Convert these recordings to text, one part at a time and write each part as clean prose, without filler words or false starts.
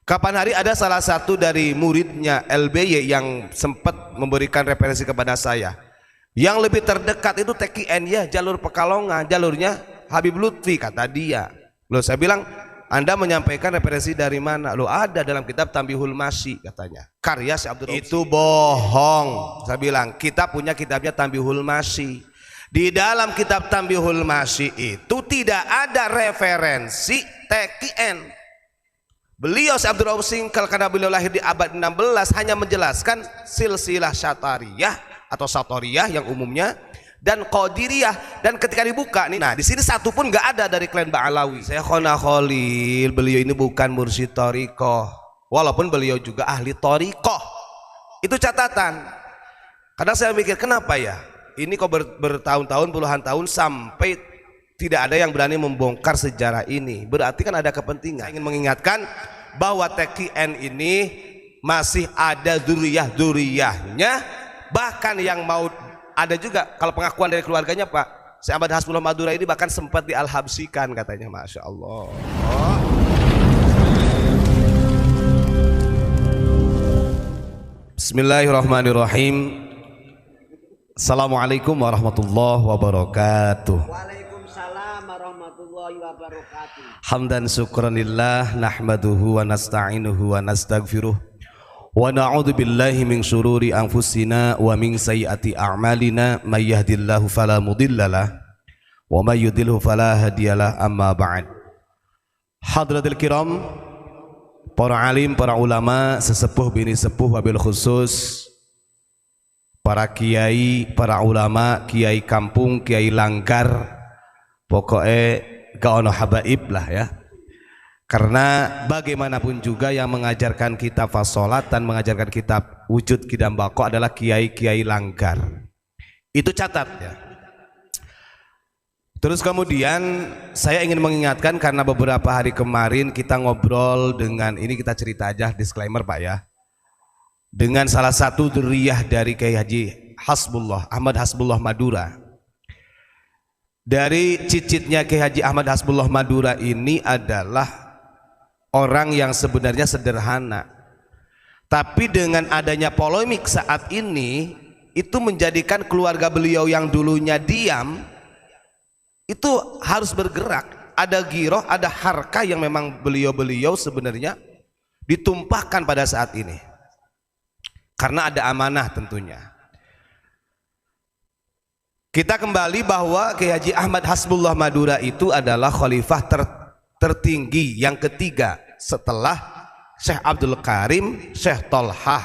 Kapan hari ada salah satu dari muridnya LBY yang sempat memberikan referensi kepada saya. Yang lebih terdekat itu TKN ya, jalur Pekalongan, jalurnya Habib Lutfi kata dia. Loh, saya bilang, Anda menyampaikan referensi dari mana? Loh, ada dalam kitab Tambihul Masyi katanya. Karya Syekh Abdul Itu bohong. Saya bilang, kita punya kitabnya Tambihul Masyi. Di dalam kitab Tambihul Masyi itu tidak ada referensi TKN. Beliau Syekh Abdul Rauf Singkal karena beliau lahir di abad 16 hanya menjelaskan silsilah syatariyah atau satoriyah yang umumnya dan qadiriyah, dan ketika dibuka nih, nah di sini satu pun nggak ada dari klan Ba'alawi. Syekhona Khalil, beliau ini bukan mursyid thariqah, walaupun beliau juga ahli thariqah. Itu catatan. Kadang saya mikir kenapa ya ini kok bertahun-tahun, puluhan tahun sampai tidak ada yang berani membongkar sejarah ini. Berarti kan ada kepentingan. Saya ingin mengingatkan bahwa TKN ini masih ada dzurriyah-dzurriyahnya, bahkan yang mau ada juga kalau pengakuan dari keluarganya Pak Syekh Ahmad Hasbullah Madura ini bahkan sempat dialhabsikan katanya. Masya Allah. Bismillahirrahmanirrahim. Assalamualaikum warahmatullahi wabarakatuh. Waalaikumsalam warahmatullahi wabarakatuh. Hamdan syukranillah nahmaduhu wa nasta'inuhu wa nastaghfiruh wa na'udzu billahi min syururi anfusina wa min sayyiati a'malina may yahdihillahu fala mudhillalah wa may yudhlilhu fala hadiyalah. Amma ba'd. Hadratil kiram, para alim, para ulama, sesepuh bini sepuh, wabil khusus para kiai, para ulama, kiai kampung, kiai langgar, pokoknya gak ono habaib lah ya. Karena bagaimanapun juga yang mengajarkan kitab fasolat dan mengajarkan kitab wujud kidam bako adalah kiai-kiai langgar. Itu catat ya. Terus kemudian saya ingin mengingatkan karena beberapa hari kemarin kita ngobrol dengan, ini kita cerita aja disclaimer Pak ya, dengan salah satu dzurriyah dari Kiai Haji Hasbullah Ahmad Hasbullah Madura. Dari cicitnya Kiai Haji Ahmad Hasbullah Madura ini adalah orang yang sebenarnya sederhana, tapi dengan adanya polemik saat ini itu menjadikan keluarga beliau yang dulunya diam itu harus bergerak. Ada giroh, ada harkah yang memang beliau-beliau sebenarnya ditumpahkan pada saat ini karena ada amanah tentunya. Kita kembali bahwa Kiai Haji Ahmad Hasbullah Madura itu adalah khalifah tertinggi yang ketiga setelah Syekh Abdul Karim, Syekh Tolhah,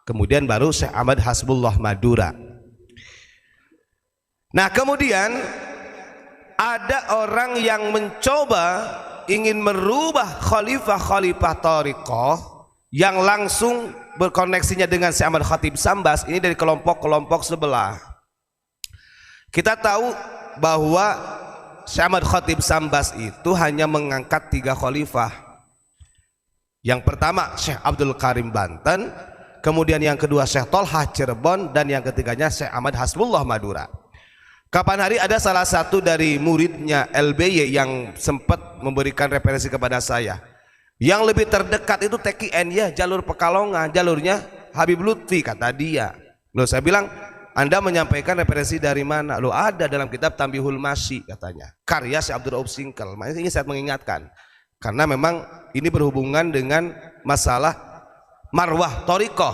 kemudian baru Syekh Ahmad Hasbullah Madura. Nah kemudian ada orang yang mencoba ingin merubah khalifah-khalifah thariqah yang langsung berkoneksinya dengan Syekh Ahmad Khatib Sambas ini dari kelompok-kelompok sebelah. Kita tahu bahwa Syekh Ahmad Khatib Sambas itu hanya mengangkat 3 khalifah. Yang pertama Syekh Abdul Karim Banten, kemudian yang kedua Syekh Tolhah Cirebon, dan yang ketiganya Syekh Ahmad Hasbullah Madura. Kapan hari ada salah satu dari muridnya LBY yang sempat memberikan referensi kepada saya. Yang lebih terdekat itu TKN ya, jalur Pekalongan, jalurnya Habib Lutfi kata dia. Loh, saya bilang, Anda menyampaikan referensi dari mana? Loh, ada dalam kitab Tambihul Masyi katanya. Karya Syekh Abdul Rauf Singkal. Makanya ini saya mengingatkan karena memang ini berhubungan dengan masalah marwah thariqah.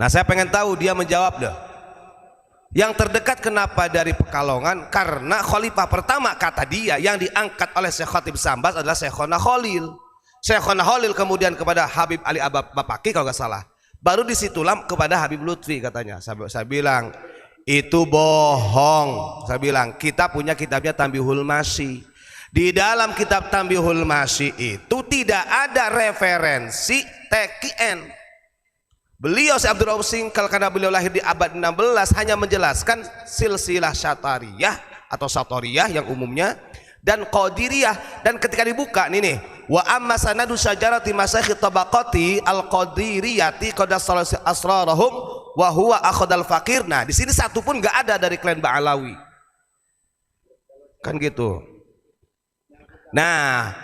Nah, saya pengen tahu dia menjawab deh. Yang terdekat kenapa dari Pekalongan? Karena khalifah pertama kata dia yang diangkat oleh Syekh Khatib Sambas adalah Syekhona Khalil. Syekhona Khalil kemudian kepada Habib Ali Bapaki kalau nggak salah. Baru disitulah kepada Habib Lutfi katanya. Saya bilang itu bohong. Saya bilang kita punya kitabnya Tambihul Masyi. Di dalam kitab Tambihul Masyi itu tidak ada referensi TKN. Beliau Syekh Abdul Rauf Singkal karena beliau lahir di abad 16 hanya menjelaskan silsilah syatariyah atau satoriyah yang umumnya dan qadiriyah, dan ketika dibuka nih wa amma sanadu syajarati masyayikh tabaqati al-qadiriyati qad asrarahum wa huwa akhadal fakir. Nah di sini satu pun nggak ada dari klan Ba'alawi kan gitu. Nah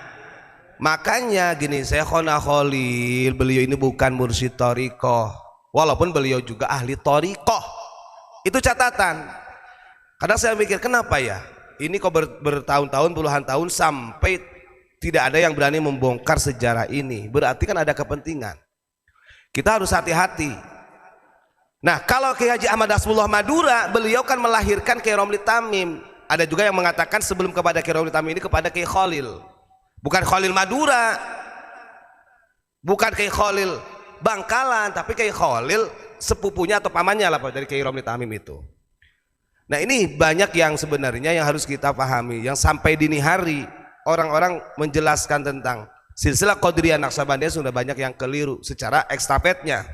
makanya gini, Syekhona Khalil beliau ini bukan mursyid thariqah, walaupun beliau juga ahli thariqah. Itu catatan. Kadang saya mikir kenapa ya ini kok bertahun-tahun, puluhan tahun sampai tidak ada yang berani membongkar sejarah ini. Berarti kan ada kepentingan. Kita harus hati-hati. Nah, kalau Kiai Haji Ahmad Hasbullah Madura, beliau kan melahirkan Kiai Romli Tamim. Ada juga yang mengatakan sebelum kepada Kiai Romli Tamim ini kepada Kiai Khalil. Bukan Khalil Madura, bukan Kiai Khalil Bangkalan, tapi Kiai Khalil sepupunya atau pamannya lah dari Kiai Romli Tamim itu. Nah, ini banyak yang sebenarnya yang harus kita pahami, yang sampai dini hari orang-orang menjelaskan tentang silsilah Qadiriyah Naqsabandiyah sudah banyak yang keliru secara ekstafetnya.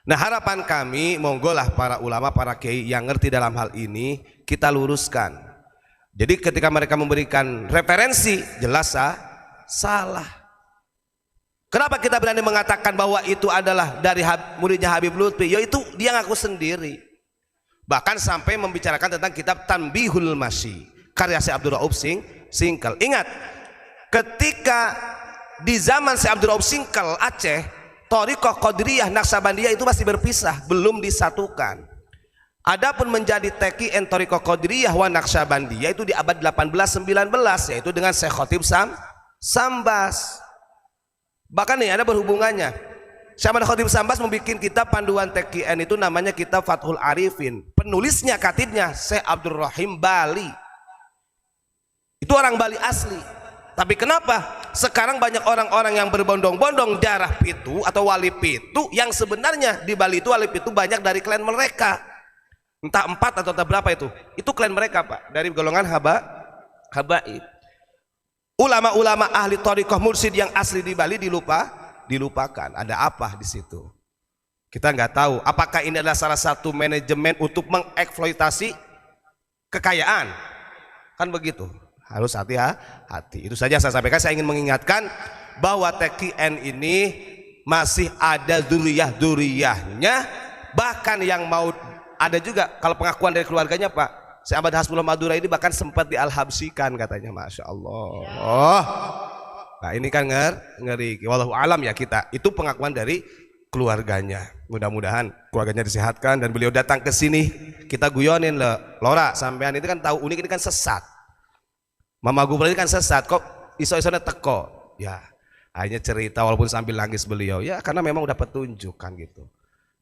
Nah, harapan kami monggo lah para ulama, para kiai yang ngerti dalam hal ini kita luruskan. Jadi ketika mereka memberikan referensi jelas salah. Kenapa kita berani mengatakan bahwa itu adalah dari muridnya Habib Lutfi? Yaitu dia ngaku sendiri. Bahkan sampai membicarakan tentang kitab Tanbihul Masyi karya Syekh Abdul Rauf Singkal. Ingat, ketika di zaman Syekh Abdul Rauf Singkal Aceh, thariqah Qadiriyah Naqsabandiyah itu masih berpisah, belum disatukan. Adapun menjadi TKN thariqah Qadiriyah wa Naqsabandiyah itu di abad 18-19, yaitu dengan Syekh Khotib Sambas. Bahkan nih ada berhubungannya. Syekh Ahmad Khotib Sambas membuat kitab panduan TKN itu namanya kitab Fathul Arifin. Penulisnya, katibnya Syekh Abdul Rahim Bali. Itu orang Bali asli. Tapi kenapa sekarang banyak orang-orang yang berbondong-bondong darah pitu atau wali pitu yang sebenarnya di Bali itu wali pitu banyak dari klan mereka. Entah 4 atau entah berapa itu klan mereka, Pak, dari golongan habaib. Ulama-ulama ahli thariqah mursyid yang asli di Bali dilupakan. Ada apa di situ? Kita nggak tahu. Apakah ini adalah salah satu manajemen untuk mengeksploitasi kekayaan? Kan begitu. Harus hati-hati. Itu saja saya sampaikan. Saya ingin mengingatkan bahwa TKN ini masih ada dzurriyyah-dzurriyyahnya, bahkan yang mau ada juga kalau pengakuan dari keluarganya, Pak, Syekh Ahmad Hasbullah Madura ini bahkan sempat dialhabsikan katanya. Masya Allah. Nah, ini kan ngeri. Wallahu alam ya kita. Itu pengakuan dari keluarganya. Mudah-mudahan keluarganya disehatkan dan beliau datang ke sini kita guyonin Lora, sampean itu kan tahu unik ini kan sesat. Mama gue ini kan sesat, kok iso-isone teko. Ya, hanya cerita walaupun sambil nangis beliau. Ya, karena memang udah petunjuk kan gitu.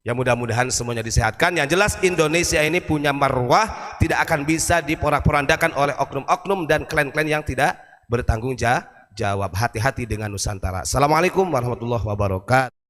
Ya, mudah-mudahan semuanya disehatkan. Yang jelas Indonesia ini punya marwah, tidak akan bisa diporak-porandakan oleh oknum-oknum dan klan-klan yang tidak bertanggung jawab. Hati-hati dengan Nusantara. Assalamualaikum warahmatullahi wabarakatuh.